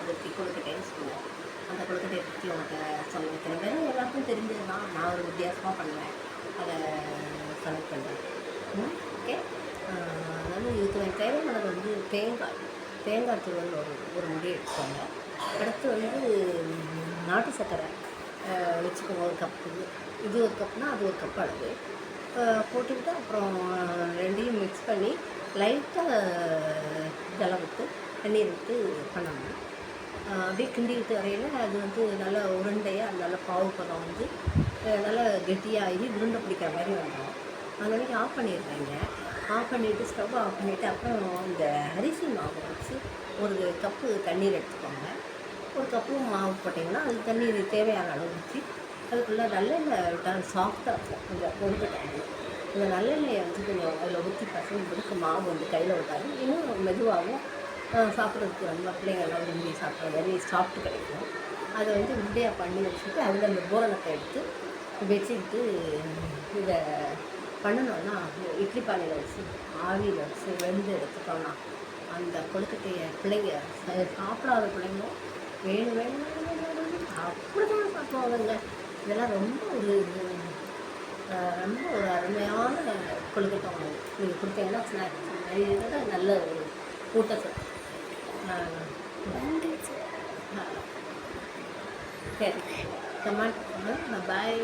பற்றி கொழுக்கட்டைன்னு சொல்லுவோம். அந்த கொழுக்கட்டையை பற்றி உனக்கு சொல்ல வைக்கிறேன். வெறும் எல்லாருக்கும் தெரிஞ்சது தான், நான் ஒரு வித்தியாசமாக பண்ணுவேன், அதை செலக்ட் பண்ணுறேன். ஓகே. அதாவது இதுக்கு தேவையானது வந்து தேங்காய் துருவல் ஒரு முடி எடுத்துக்கோங்க. அடுத்து வந்து நாட்டு சர்க்கரை வச்சுக்கோங்க, ஒரு கப்பு. இது ஒரு கப்புனால் அது ஒரு கப் அளவு போட்டுக்கிட்டு அப்புறம் ரெண்டையும் மிக்ஸ் பண்ணி லைட்டாக ஜலம் விட்டு தண்ணீர் விட்டு பண்ணணும். அப்படியே கிண்டிக்கிட்டு வரையில் அது வந்து நல்லா உருண்டையாக நல்லா பாவு பதம் வந்து நல்லா கெட்டியாகி உருண்டை பிடிக்கிற மாதிரி வந்துடும். அந்த மாதிரி ஆஃப் பண்ணிடுறேங்க. ஆஃப் பண்ணிவிட்டு ஸ்டவ் ஆஃப் பண்ணிவிட்டு அப்புறம் இந்த அரிசி மாவு வச்சு ஒரு கப்பு தண்ணீர் எடுத்துக்கோங்க. ஒரு கப்பு மாவு போட்டிங்கன்னா அது தண்ணீர் தேவையான அளவு ஊற்றி அதுக்குள்ளே நல்லெண்ணெய் விட்டால் சாஃப்டாக இருக்கும். கொஞ்சம் கொழுக்கட்டை இந்த நல்லெண்ணெயை வந்து கொஞ்சம் அதில் ஊற்றி பசங்களுக்கு மாவு வந்து கையில் விட்டாலும் இன்னும் மெதுவாகவும் சாப்பிட்றதுக்கு நம்ம பிள்ளைங்கள்லாம் விரும்பி சாப்பிட்ற மாதிரி சாஃப்ட்டு கிடைக்கும். அதை வந்து உருண்டையாக பண்ணி வச்சுட்டு அதில் அந்த பூரணத்தை எடுத்து வச்சுக்கிட்டு இதை பண்ணணுன்னா இட்லி பானையில் வச்சு ஆவியில் வச்சு வெந்து எடுத்துட்டோன்னா அந்த கொழுக்கட்டையை பிள்ளைங்க சாப்பிடாத பிள்ளைங்களும் வேணும் அப்படி தான் சாப்பிடுவாங்க. இதெல்லாம் ரொம்ப ஒரு அருமையான கொழுக்கட்டை உணவு. நீங்கள் கொடுத்தீங்கன்னா ஸ்நாக்ஸ் நல்ல ஒரு ஊட்டச்சத்து. சரி, கமெண்ட் பண்ணுங்கள். பாய்.